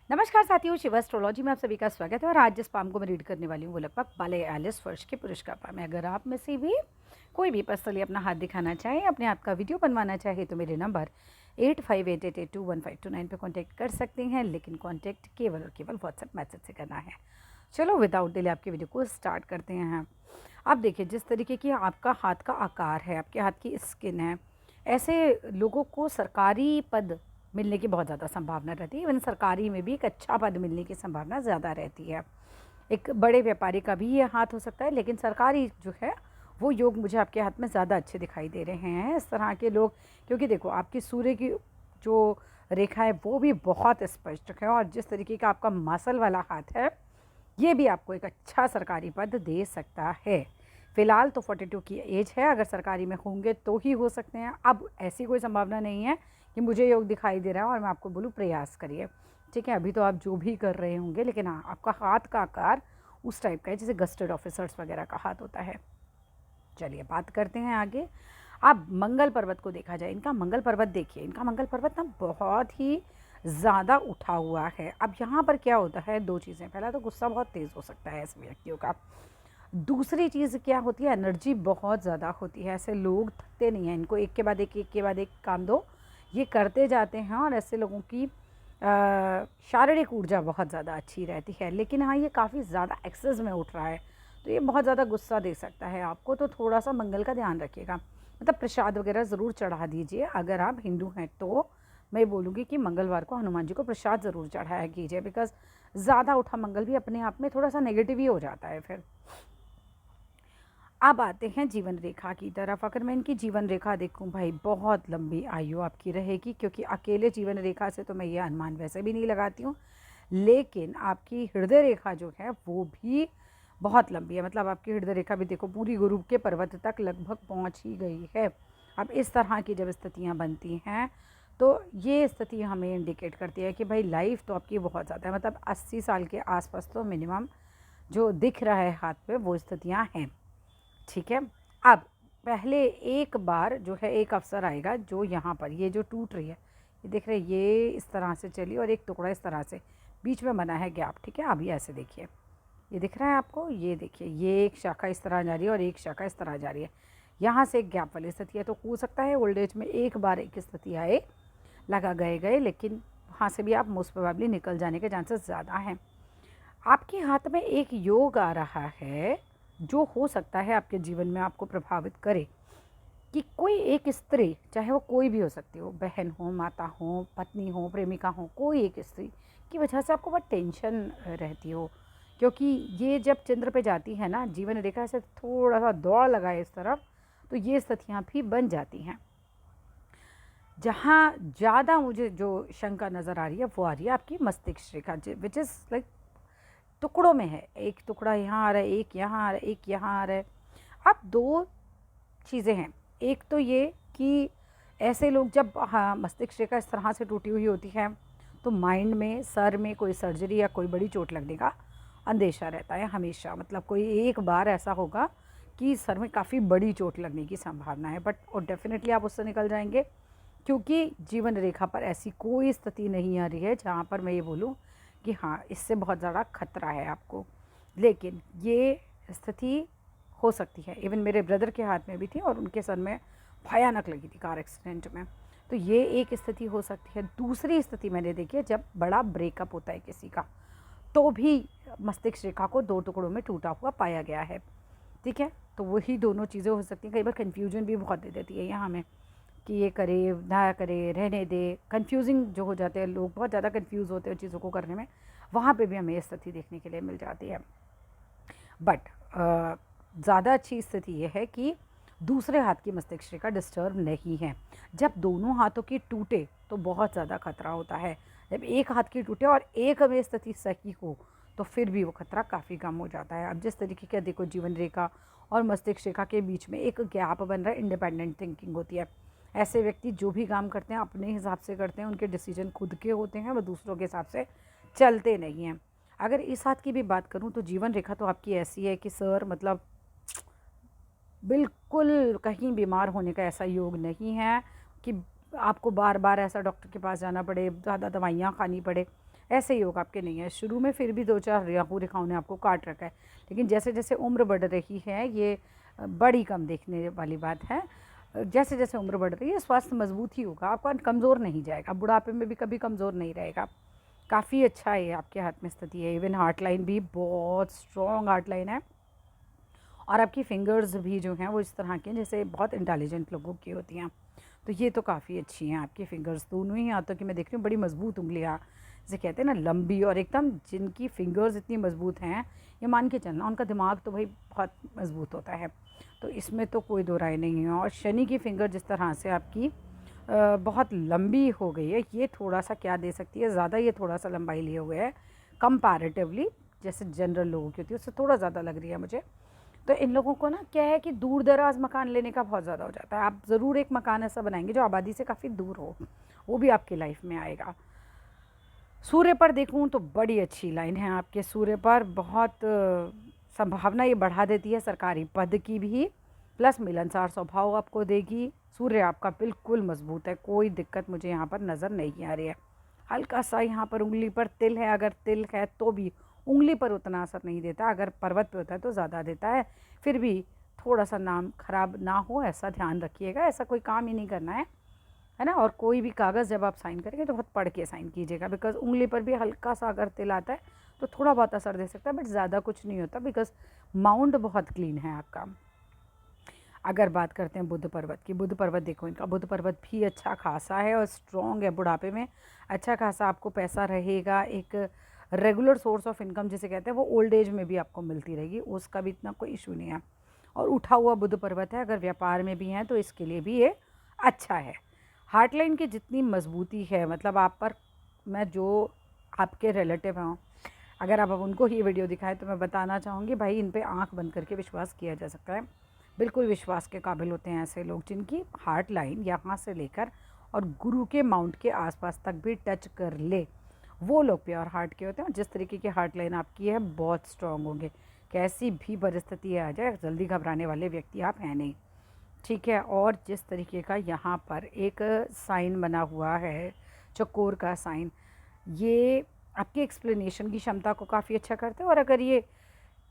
नमस्कार साथियों, शिव एस्ट्रोलॉजी में आप सभी का स्वागत है। और आज जिस पाम को मैं रीड करने वाली हूँ वो लगभग 42 वर्ष के पुरुष का पाम है। अगर आप में से भी कोई भी पर्सनली अपना हाथ दिखाना चाहे, अपने हाथ का वीडियो बनवाना चाहे तो मेरे नंबर 8588821529 पे कांटेक्ट कर सकते हैं, लेकिन कांटेक्ट केवल और केवल व्हाट्सएप मैसेज से करना है। चलो विदाउट डिले आपके वीडियो को स्टार्ट करते हैं। आप देखिए, जिस तरीके की आपका हाथ का आकार है, आपके हाथ की स्किन है, ऐसे लोगों को सरकारी पद मिलने की बहुत ज़्यादा संभावना रहती है। इवन सरकारी में भी एक अच्छा पद मिलने की संभावना ज़्यादा रहती है। एक बड़े व्यापारी का भी ये हाथ हो सकता है, लेकिन सरकारी जो है वो योग मुझे आपके हाथ में ज़्यादा अच्छे दिखाई दे रहे हैं। इस तरह के लोग, क्योंकि देखो आपकी सूर्य की जो रेखा है वो भी बहुत स्पष्ट है, और जिस तरीके का आपका मसल वाला हाथ है ये भी आपको एक अच्छा सरकारी पद दे सकता है। फ़िलहाल तो 42 की एज है, अगर सरकारी में होंगे तो ही हो सकते हैं। अब ऐसी कोई संभावना नहीं है कि मुझे योग दिखाई दे रहा है और मैं आपको बोलूँ प्रयास करिए, ठीक है। अभी तो आप जो भी कर रहे होंगे, लेकिन हाँ, आपका हाथ का आकार उस टाइप का है जैसे गस्टेड ऑफिसर्स वगैरह का हाथ होता है। चलिए बात करते हैं आगे। अब मंगल पर्वत को देखा जाए, इनका मंगल पर्वत देखिए, इनका मंगल पर्वत ना बहुत ही ज़्यादा उठा हुआ है। अब यहाँ पर क्या होता है, दो चीज़ें। पहला तो गुस्सा बहुत तेज़ हो सकता है ऐसे व्यक्तियों का। दूसरी चीज़ क्या होती है, एनर्जी बहुत ज़्यादा होती है। ऐसे लोग थकते नहीं हैं, इनको एक के बाद एक, एक के बाद एक काम दो, ये करते जाते हैं। और ऐसे लोगों की शारीरिक ऊर्जा बहुत ज़्यादा अच्छी रहती है। लेकिन हाँ, ये काफ़ी ज़्यादा एक्सेस में उठ रहा है, तो ये बहुत ज़्यादा गुस्सा दे सकता है आपको। तो थोड़ा सा मंगल का ध्यान रखिएगा, मतलब प्रसाद वगैरह ज़रूर चढ़ा दीजिए। अगर आप हिंदू हैं तो मैं बोलूँगी कि मंगलवार को हनुमान जी को प्रसाद ज़रूर चढ़ाया कीजिए, बिकॉज़ ज़्यादा उठा मंगल भी अपने आप में थोड़ा सा नेगेटिव ही हो जाता है फिर। अब आते हैं जीवन रेखा की तरफ। अगर मैं इनकी जीवन रेखा देखूं, भाई बहुत लंबी आयु आपकी रहेगी, क्योंकि अकेले जीवन रेखा से तो मैं ये अनुमान वैसे भी नहीं लगाती हूँ। लेकिन आपकी हृदय रेखा जो है वो भी बहुत लंबी है। मतलब आपकी हृदय रेखा भी देखो पूरी गुरु के पर्वत तक लगभग पहुँच ही गई है। अब इस तरह की जब स्थितियाँ बनती हैं तो ये स्थिति हमें इंडिकेट करती है कि भाई लाइफ तो आपकी बहुत ज़्यादा है, मतलब 80 साल के आसपास तो मिनिमम जो दिख रहा है हाथ पे वो स्थितियाँ हैं, ठीक है। अब पहले एक बार जो है एक अवसर आएगा जो यहाँ पर ये जो टूट रही है, ये देख रहे हैं, ये इस तरह से चली और एक टुकड़ा इस तरह से बीच में बना है गैप, ठीक है। अभी ऐसे देखिए, ये दिख रहा है आपको, ये देखिए, ये एक शाखा इस तरह जा रही है और एक शाखा इस तरह जा रही है। यहाँ से एक गैप वाली स्थिति है। तो हो सकता है ओल्ड एज में एक बार एक स्थिति आए, लगा गए, लेकिन वहाँ से भी आप मोस्ट प्रोबेबली निकल जाने के चांसेस ज़्यादा हैं। आपके हाथ में एक योग आ रहा है जो हो सकता है आपके जीवन में आपको प्रभावित करे, कि कोई एक स्त्री, चाहे वो कोई भी हो सकती हो, बहन हो, माता हो, पत्नी हो, प्रेमिका हो, कोई एक स्त्री की वजह से आपको बहुत टेंशन रहती हो। क्योंकि ये जब चंद्र पे जाती है ना, जीवन रेखा से थोड़ा सा दौड़ लगाए इस तरफ, तो ये स्थितियाँ भी बन जाती हैं। जहाँ ज़्यादा मुझे जो शंका नज़र आ रही है वो आ रही है आपकी मस्तिष्क रेखा, विच इज़ लाइक टुकड़ों में है। एक टुकड़ा यहाँ आ रहा है, एक यहाँ आ रहा है, एक यहाँ आ रहा है। अब दो चीज़ें हैं। एक तो ये कि ऐसे लोग जब, हाँ, मस्तिष्क रेखा इस तरह से टूटी हुई होती है तो माइंड में, सर में कोई सर्जरी या कोई बड़ी चोट लगने का अंदेशा रहता है हमेशा। मतलब कोई एक बार ऐसा होगा कि सर में काफ़ी बड़ी चोट लगने की संभावना है, बट और डेफिनेटली आप उससे निकल जाएंगे, क्योंकि जीवन रेखा पर ऐसी कोई स्थिति नहीं आ रही है जहाँ पर मैं ये बोलूँ कि हाँ इससे बहुत ज़्यादा खतरा है आपको। लेकिन ये स्थिति हो सकती है, इवन मेरे ब्रदर के हाथ में भी थी और उनके सर में भयानक लगी थी कार एक्सीडेंट में। तो ये एक स्थिति हो सकती है। दूसरी स्थिति मैंने देखी है, जब बड़ा ब्रेकअप होता है किसी का, तो भी मस्तिष्क रेखा को दो टुकड़ों में टूटा हुआ पाया गया है, ठीक है। तो वही दोनों चीज़ें हो सकती हैं। कई बार कन्फ्यूजन भी बहुत दे देती है यहाँ में कि ये करे ना करे, रहने दे, कंफ्यूजिंग जो हो जाते हैं लोग, बहुत ज़्यादा कंफ्यूज होते हैं चीज़ों को करने में, वहाँ पे भी हमें स्थिति देखने के लिए मिल जाती है। बट ज़्यादा अच्छी स्थिति ये है कि दूसरे हाथ की मस्तिष्क रेखा डिस्टर्ब नहीं है। जब दोनों हाथों की टूटे तो बहुत ज़्यादा खतरा होता है। जब एक हाथ की टूटे और एक में स्थिति सही हो तो फिर भी वो खतरा काफ़ी कम हो जाता है। अब जिस तरीके का देखो, जीवन रेखा और मस्तिष्क रेखा के बीच में एक गैप बन रहा है, इंडिपेंडेंट थिंकिंग होती है। ऐसे व्यक्ति जो भी काम करते हैं अपने हिसाब से करते हैं, उनके डिसीजन खुद के होते हैं, वह दूसरों के हिसाब से चलते नहीं हैं। अगर इस हाथ की भी बात करूं तो जीवन रेखा तो आपकी ऐसी है कि सर, मतलब बिल्कुल कहीं बीमार होने का ऐसा योग नहीं है कि आपको बार बार ऐसा डॉक्टर के पास जाना पड़े, ज़्यादा दवाइयाँ खानी पड़े। ऐसे योग आपके नहीं है। शुरू में फिर भी 2-4 राहु रेखाओं ने आपको काट रखा है, लेकिन जैसे जैसे उम्र बढ़ रही है, ये बड़ी कम देखने वाली बात है। जैसे जैसे उम्र बढ़ रही है स्वास्थ्य मजबूत ही होगा, आपका कमज़ोर नहीं जाएगा, बुढ़ापे में भी कभी कमज़ोर नहीं रहेगा। काफ़ी अच्छा है, आपके हाथ में स्थिति है। इवन हार्ट लाइन भी बहुत स्ट्रॉन्ग हार्ट लाइन है, और आपकी फिंगर्स भी जो हैं वो इस तरह के जैसे बहुत इंटेलिजेंट लोगों की होती हैं। तो ये तो काफ़ी अच्छी हैं आपकी फिंगर्स, दोनों ही हाथों की मैं देख रही हूँ बड़ी मजबूत उंगलियाँ, जैसे कहते हैं ना लंबी, और एकदम जिनकी फिंगर्स इतनी मजबूत हैं, ये मान के चलना उनका दिमाग तो भाई बहुत मजबूत होता है। तो इसमें तो कोई दो राय नहीं है। और शनि की फिंगर जिस तरह से आपकी बहुत लंबी हो गई है, ये थोड़ा सा क्या दे सकती है, ज़्यादा ये थोड़ा सा लंबाई लिए हुए है कंपैरेटिवली, जैसे जनरल लोगों की होती है उससे थोड़ा ज़्यादा लग रही है मुझे। तो इन लोगों को ना क्या है कि दूर दराज मकान लेने का बहुत ज़्यादा हो जाता है। आप ज़रूर एक मकान ऐसा बनाएंगे जो आबादी से काफ़ी दूर हो, वो भी आपकी लाइफ में आएगा। सूर्य पर देखूं तो बड़ी अच्छी लाइन है आपके सूर्य पर, बहुत संभावना ये बढ़ा देती है सरकारी पद की भी, प्लस मिलनसार स्वभाव आपको देगी। सूर्य आपका बिल्कुल मजबूत है, कोई दिक्कत मुझे यहाँ पर नज़र नहीं आ रही है। हल्का सा यहाँ पर उंगली पर तिल है, अगर तिल है तो भी उंगली पर उतना असर नहीं देता, अगर पर्वत पे होता है तो ज़्यादा देता है। फिर भी थोड़ा सा नाम खराब ना हो ऐसा ध्यान रखिएगा, ऐसा कोई काम ही नहीं करना है ना। और कोई भी कागज़ जब आप साइन करेंगे तो बहुत पढ़ के साइन कीजिएगा, बिकॉज उंगली पर भी हल्का सा अगर तिल आता है तो थोड़ा बहुत असर दे सकता है, बट ज़्यादा कुछ नहीं होता, बिकॉज माउंट बहुत क्लीन है आपका। अगर बात करते हैं बुध पर्वत की, बुध पर्वत देखो, इनका बुध पर्वत भी अच्छा खासा है और स्ट्रॉन्ग है। बुढ़ापे में अच्छा खासा आपको पैसा रहेगा, एक रेगुलर सोर्स ऑफ इनकम जिसे कहते हैं वो ओल्ड एज में भी आपको मिलती रहेगी, उसका भी इतना कोई इशू नहीं है। और उठा हुआ बुध पर्वत है, अगर व्यापार में भी हैं तो इसके लिए भी ये अच्छा है। हार्ट लाइन की जितनी मजबूती है, मतलब आप पर मैं जो आपके रिलेटिव हों, अगर आप उनको ही वीडियो दिखाएं तो मैं बताना चाहूँगी भाई, इन पे आंख बंद करके विश्वास किया जा सकता है। बिल्कुल विश्वास के काबिल होते हैं ऐसे लोग जिनकी हार्ट लाइन यहाँ से लेकर और गुरु के माउंट के आसपास तक भी टच कर ले, वो लोग प्योर हार्ट के होते हैं। जिस तरीके की हार्ट लाइन आपकी है बहुत स्ट्रॉन्ग होंगे, कैसी भी परिस्थिति आ जाए जल्दी घबराने वाले व्यक्ति आप हैं नहीं, ठीक है। और जिस तरीके का यहाँ पर एक साइन बना हुआ है, चकोर का साइन, ये आपकी एक्सप्लेनेशन की क्षमता को काफ़ी अच्छा करते हैं। और अगर ये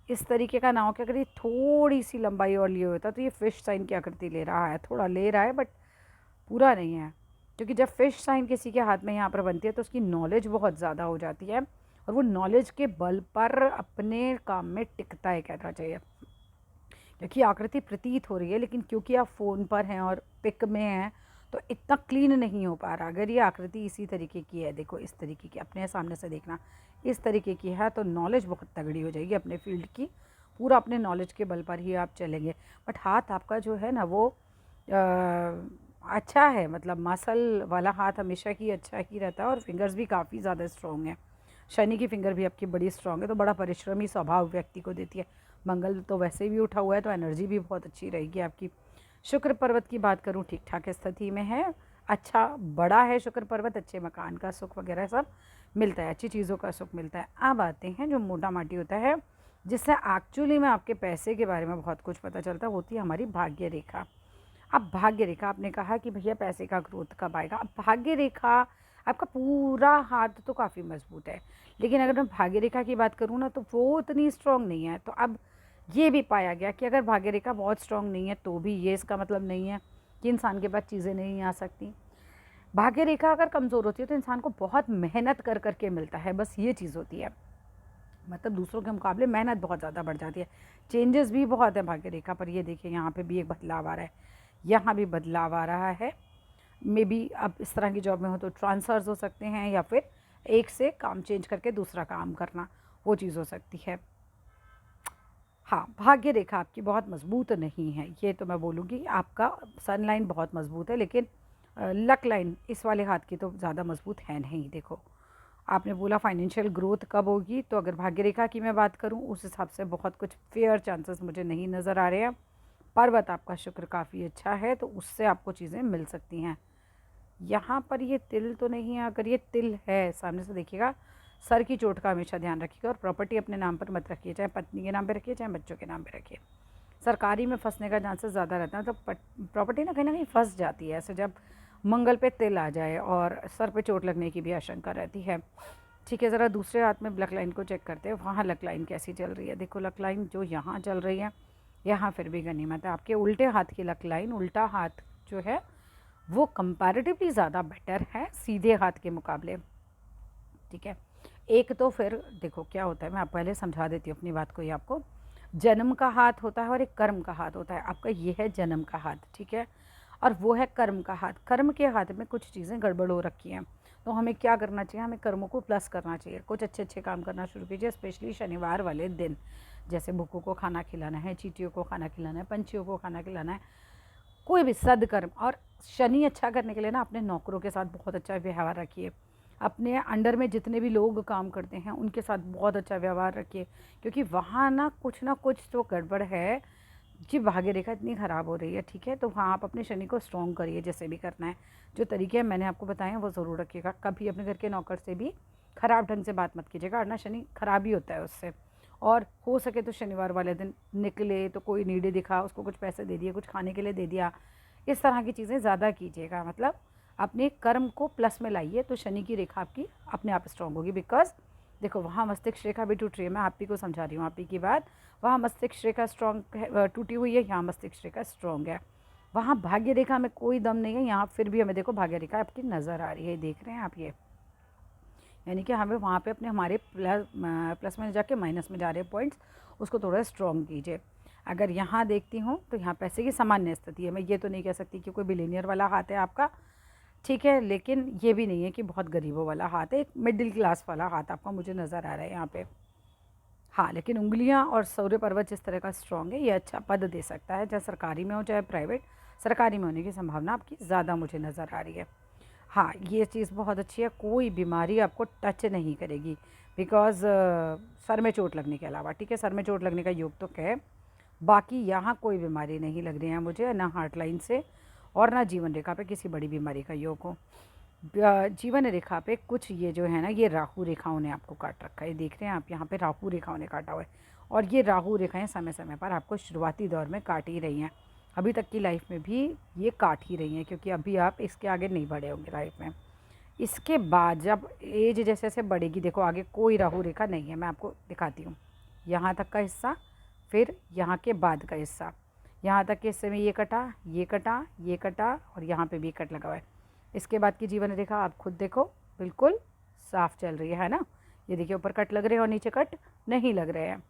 इस तरीके का ना हो कि अगर ये थोड़ी सी लंबाई और लिए होता तो ये फिश साइन की आकृति ले रहा है, थोड़ा ले रहा है बट पूरा नहीं है, क्योंकि जब फिश साइन किसी के हाथ में यहाँ पर बनती है तो उसकी नॉलेज बहुत ज़्यादा हो जाती है, और वो नॉलेज के बल पर अपने काम में टिकता है कहना चाहिए। क्योंकि आकृति प्रतीत हो रही है, लेकिन क्योंकि आप फ़ोन पर हैं और पिक में हैं तो इतना क्लीन नहीं हो पा रहा। अगर ये आकृति इसी तरीके की है, देखो इस तरीके की, अपने सामने से देखना, इस तरीके की है तो नॉलेज बहुत तगड़ी हो जाएगी अपने फील्ड की, पूरा अपने नॉलेज के बल पर ही आप चलेंगे। बट हाथ आपका जो है ना वो अच्छा है, मतलब मसल वाला हाथ हमेशा ही अच्छा ही रहता है, और फिंगर्स भी काफ़ी ज़्यादा स्ट्रॉन्ग है। शनि की फिंगर भी आपकी बड़ी स्ट्रॉन्ग है, तो बड़ा परिश्रमी स्वभाव व्यक्ति को देती है। मंगल तो वैसे भी उठा हुआ है तो एनर्जी भी बहुत अच्छी रहेगी आपकी। शुक्र पर्वत की बात करूं, ठीक ठाक स्थिति में है, अच्छा बड़ा है शुक्र पर्वत, अच्छे मकान का सुख वगैरह सब मिलता है, अच्छी चीज़ों का सुख मिलता है। अब आते हैं जो मोटा माटी होता है, जिससे एक्चुअली में आपके पैसे के बारे में बहुत कुछ पता चलता है, होती है हमारी भाग्य रेखा। अब भाग्य रेखा, आपने कहा कि भैया पैसे का ग्रोथ कब आएगा। अब भाग्य रेखा, आपका पूरा हाथ तो काफ़ी मजबूत है, लेकिन अगर मैं भाग्य रेखा की बात करूँ ना तो वो उतनी स्ट्रॉन्ग नहीं है। तो अब ये भी पाया गया कि अगर भाग्य रेखा बहुत स्ट्रॉन्ग नहीं है तो भी ये इसका मतलब नहीं है कि इंसान के पास चीज़ें नहीं आ सकती। भाग्य रेखा अगर कमज़ोर होती है तो इंसान को बहुत मेहनत कर करके मिलता है, बस ये चीज़ होती है, मतलब दूसरों के मुकाबले मेहनत बहुत ज़्यादा बढ़ जाती है। चेंजेस भी बहुत है भाग्य रेखा पर, ये देखिए यहाँ पे भी एक बदलाव आ रहा है, यहाँ भी बदलाव आ रहा है। मे बी अब इस तरह की जॉब में हो तो ट्रांसफ़र्स हो सकते हैं, या फिर एक से काम चेंज करके दूसरा काम करना, वो चीज़ हो सकती है। हाँ, भाग्य रेखा आपकी बहुत मजबूत नहीं है, ये तो मैं बोलूँगी। आपका सन लाइन बहुत मजबूत है, लेकिन लक लाइन इस वाले हाथ की तो ज़्यादा मजबूत है नहीं। देखो आपने बोला फाइनेंशियल ग्रोथ कब होगी, तो अगर भाग्य रेखा की मैं बात करूँ उस हिसाब से बहुत कुछ फेयर चांसेस मुझे नहीं नज़र आ रहे हैं। पर्वत आपका शुक्र काफ़ी अच्छा है, तो उससे आपको चीज़ें मिल सकती हैं। यहाँ पर ये तिल तो नहीं है, अगर ये तिल है सामने से देखिएगा, सर की चोट का हमेशा ध्यान रखिएगा। और प्रॉपर्टी अपने नाम पर मत रखिए, चाहे पत्नी के नाम पे रखिए चाहे बच्चों के नाम पे रखिए। सरकारी में फंसने का चांसेस ज़्यादा रहता है, तो प्रॉपर्टी ना कहीं फंस जाती है ऐसे, जब मंगल पे तिल आ जाए, और सर पे चोट लगने की भी आशंका रहती है। ठीक है, ज़रा दूसरे हाथ में लक लाइन को चेक करते हैं, वहाँ लक लाइन कैसी चल रही है। देखो लक लाइन जो यहाँ चल रही है, यहाँ फिर भी गनीमत है। आपके उल्टे हाथ की लक लाइन, उल्टा हाथ जो है वो कंपैरेटिवली ज़्यादा बेटर है सीधे हाथ के मुकाबले। ठीक है, एक तो फिर देखो क्या होता है, मैं आप पहले समझा देती हूँ अपनी बात को। ये आपको जन्म का हाथ होता है और एक कर्म का हाथ होता है। आपका ये है जन्म का हाथ, ठीक है, और वो है कर्म का हाथ। कर्म के हाथ में कुछ चीज़ें गड़बड़ हो रखी हैं, तो हमें क्या करना चाहिए, हमें कर्मों को प्लस करना चाहिए। कुछ अच्छे अच्छे काम करना शुरू कीजिए, स्पेशली शनिवार वाले दिन। जैसे भूखों को खाना खिलाना है, चींटियों को खाना खिलाना है, पंछियों को खाना खिलाना है, कोई भी सदकर्म। और शनि अच्छा करने के लिए ना अपने नौकरों के साथ बहुत अच्छा व्यवहार रखिए। अपने अंडर में जितने भी लोग काम करते हैं उनके साथ बहुत अच्छा व्यवहार रखिए, क्योंकि वहाँ ना कुछ तो गड़बड़ है कि भाग्य रेखा इतनी ख़राब हो रही है। ठीक है, तो वहाँ आप अपने शनि को स्ट्रॉन्ग करिए, जैसे भी करना है। जो तरीके मैंने आपको बताए हैं वो ज़रूर रखिएगा। कभी अपने घर के नौकर से भी ख़राब ढंग से बात मत कीजिएगा, और ना शनि खराब ही होता है उससे। और हो सके तो शनिवार वाले दिन निकले तो कोई नीडी दिखा, उसको कुछ पैसे दे दिए, कुछ खाने के लिए दे दिया, इस तरह की चीज़ें ज़्यादा कीजिएगा। मतलब अपने कर्म को प्लस में लाइए, तो शनि की रेखा आपकी अपने आप स्ट्रॉन्ग होगी। बिकॉज देखो वहाँ मस्तिष्क रेखा भी टूट रही है, मैं आप ही को समझा रही हूँ आप ही की बात। वहाँ मस्तिष्क रेखा स्ट्रॉन्ग है, टूटी हुई है, यहाँ मस्तिष्क रेखा स्ट्रॉन्ग है। वहाँ भाग्य रेखा में कोई दम नहीं है, यहाँ फिर भी हमें देखो भाग्य रेखा आपकी नज़र आ रही है, देख रहे हैं आप ये। यानी कि हमें वहाँ पे अपने हमारे प्लस में जाके माइनस में जा रहे पॉइंट्स, उसको थोड़ा स्ट्रॉन्ग कीजिए। अगर यहाँ देखती हूँ तो यहाँ पैसे की सामान्य स्थिति है। मैं ये तो नहीं कह सकती कि कोई बिलीनियर वाला हाथ है आपका, ठीक है, लेकिन ये भी नहीं है कि बहुत गरीबों वाला हाथ है, एक मिडिल क्लास वाला हाथ आपका मुझे नज़र आ रहा है यहाँ पे। हाँ, लेकिन उंगलियाँ और सूर्य पर्वत जिस तरह का स्ट्रॉन्ग है, ये अच्छा पद दे सकता है, चाहे सरकारी में हो चाहे प्राइवेट। सरकारी में होने की संभावना आपकी ज़्यादा मुझे नज़र आ रही है। हाँ, ये चीज़ बहुत अच्छी है, कोई बीमारी आपको टच नहीं करेगी। बिकॉज़ सर में चोट लगने के अलावा, ठीक है, सर में चोट लगने का योग तो है, बाकी यहाँ कोई बीमारी नहीं लग रही है मुझे, ना हार्ट लाइन से और ना जीवन रेखा पे किसी बड़ी बीमारी का योग हो। जीवन रेखा पे कुछ ये जो है ना, ये राहु रेखाओं ने आपको काट रखा है, देख रहे हैं आप, यहाँ पे राहु रेखाओं ने काटा हुआ है। और ये राहु रेखाएं समय समय पर आपको शुरुआती दौर में काट ही रही हैं, अभी तक की लाइफ में भी ये काट ही रही हैं, क्योंकि अभी आप इसके आगे नहीं बढ़े होंगे लाइफ में। इसके बाद जब एज जैसे जैसे बढ़ेगी, देखो आगे कोई राहु रेखा नहीं है, मैं आपको दिखाती हूँ। यहाँ तक का हिस्सा, फिर यहाँ के बाद का हिस्सा, यहाँ तक के हिस्से में ये कटा, ये कटा, ये कटा, और यहाँ पे भी कट लगा हुआ है। इसके बाद की जीवन रेखा आप खुद देखो, बिल्कुल साफ चल रही है ना। ये देखिए ऊपर कट लग रहे हैं और नीचे कट नहीं लग रहे हैं।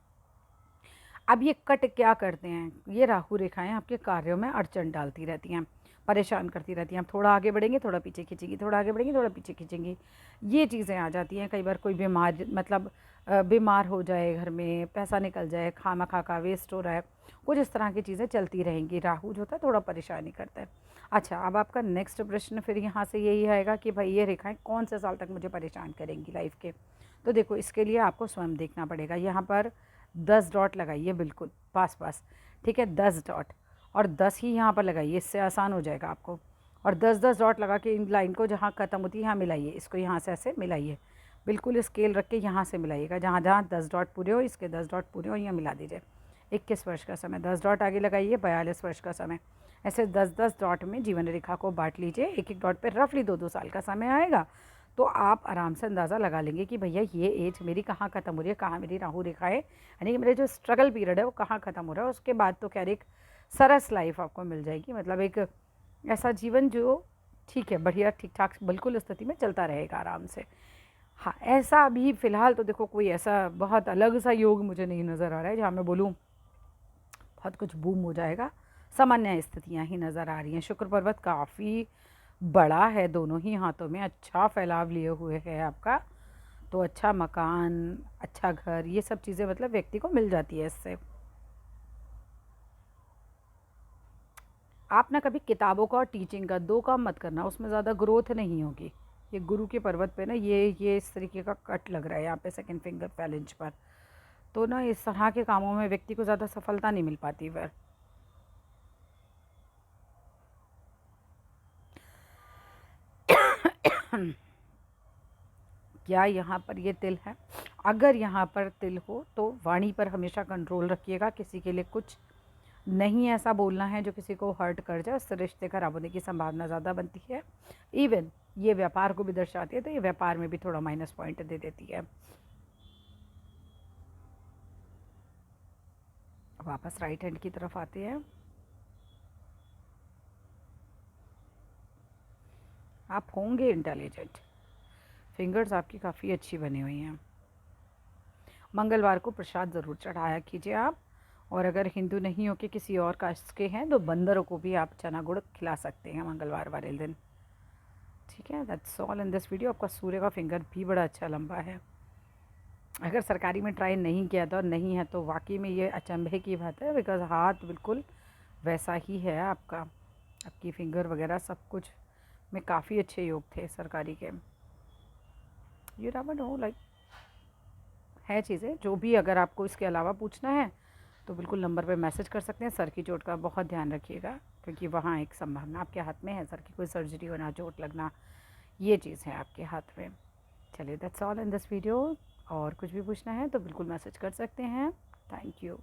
अब ये कट क्या करते हैं, ये राहु रेखाएं आपके कार्यों में अड़चन डालती रहती हैं, परेशान करती रहती हैं। आप थोड़ा आगे बढ़ेंगे थोड़ा पीछे खींचेंगी, थोड़ा आगे बढ़ेंगे थोड़ा पीछे खींचेंगी, ये चीज़ें आ जाती हैं। कई बार कोई बीमार, मतलब बीमार हो जाए, घर में पैसा निकल जाए, खाना खा का वेस्ट हो रहा है, कुछ इस तरह की चीज़ें चलती रहेंगी। राहु जो होता है थोड़ा परेशानी करता है। अच्छा, अब आपका नेक्स्ट प्रश्न फिर यहाँ से यही आएगा कि भाई ये रेखाएं कौन से साल तक मुझे परेशान करेंगी लाइफ के। तो देखो इसके लिए आपको स्वयं देखना पड़ेगा। यहाँ पर 10 डॉट लगाइए, बिल्कुल पास पास, ठीक है, 10 डॉट, और 10 ही यहाँ पर लगाइए, इससे आसान हो जाएगा आपको। और 10-10 डॉट लगा के इन लाइन को जहाँ ख़त्म होती है यहाँ मिलाइए, इसको यहाँ से ऐसे मिलाइए, बिल्कुल स्केल रख के यहाँ से मिलाइएगा, जहाँ जहाँ 10 डॉट पूरे हो, इसके 10 डॉट पूरे हो, यहाँ मिला दीजिए। 21 वर्ष का समय, 10 डॉट आगे लगाइए, 42 वर्ष का समय। ऐसे 10-10 डॉट में जीवन रेखा को बांट लीजिए, एक एक डॉट पर रफली 2-2 साल का समय आएगा, तो आप आराम से अंदाज़ा लगा लेंगे कि भैया ये एज मेरी कहाँ ख़त्म हो रही है, कहाँ मेरी राहु रेखा है, यानी कि मेरे जो स्ट्रगल पीरियड है वो कहाँ ख़त्म हो रहा है। उसके बाद तो खैर एक सरस लाइफ आपको मिल जाएगी, मतलब एक ऐसा जीवन जो ठीक है, बढ़िया, ठीक ठाक, बिल्कुल स्थिति में चलता रहेगा आराम से। हाँ, ऐसा अभी फ़िलहाल तो देखो कोई ऐसा बहुत अलग सा योग मुझे नहीं नज़र आ रहा है जहाँ मैं बोलूँ बहुत कुछ बूम हो जाएगा। सामान्य स्थितियाँ ही नज़र आ रही हैं। शुक्र पर्वत काफ़ी बड़ा है, दोनों ही हाथों में अच्छा फैलाव लिए हुए है आपका, तो अच्छा मकान, अच्छा घर, ये सब चीज़ें मतलब व्यक्ति को मिल जाती है इससे। आप ना कभी किताबों का और टीचिंग का दो काम मत करना, उसमें ज़्यादा ग्रोथ नहीं होगी। ये गुरु के पर्वत पे ना ये इस तरीके का कट लग रहा है यहाँ पे सेकंड फिंगर फैलेंज पर, तो ना इस तरह के कामों में व्यक्ति को ज़्यादा सफलता नहीं मिल पाती फिर। क्या यहाँ पर ये तिल है? अगर यहाँ पर तिल हो तो वाणी पर हमेशा कंट्रोल रखिएगा, किसी के लिए कुछ नहीं ऐसा बोलना है जो किसी को हर्ट कर जाए, उससे रिश्ते खराब होने की संभावना ज़्यादा बनती है। इवन ये व्यापार को भी दर्शाती है, तो ये व्यापार में भी थोड़ा माइनस पॉइंट दे देती है। वापस राइट हैंड की तरफ आते हैं। आप होंगे इंटेलिजेंट, फिंगर्स आपकी काफ़ी अच्छी बनी हुई हैं। मंगलवार को प्रसाद ज़रूर चढ़ाया कीजिए आप, और अगर हिंदू नहीं हो के किसी और कास्ट के हैं तो बंदरों को भी आप चना गुड़ खिला सकते हैं मंगलवार वाले दिन। ठीक है, that's all in this video. आपका सूर्य का फिंगर भी बड़ा अच्छा लंबा है। अगर सरकारी में ट्राई नहीं किया था और नहीं है तो वाकई में ये अचंभे की बात है, बिकॉज हाथ बिल्कुल वैसा ही है आपका, आपकी फिंगर वगैरह सब कुछ में काफ़ी अच्छे योग थे सरकारी के। यू नेवर नो, लाइक है चीज़ें जो भी। अगर आपको इसके अलावा पूछना है तो बिल्कुल नंबर पे मैसेज कर सकते हैं। सर की चोट का बहुत ध्यान रखिएगा, क्योंकि वहाँ एक संभावना आपके हाथ में है, सर की कोई सर्जरी होना, चोट लगना, ये चीज़ है आपके हाथ में। चलिए, that's all in this video. और कुछ भी पूछना है तो बिल्कुल मैसेज कर सकते हैं। Thank you.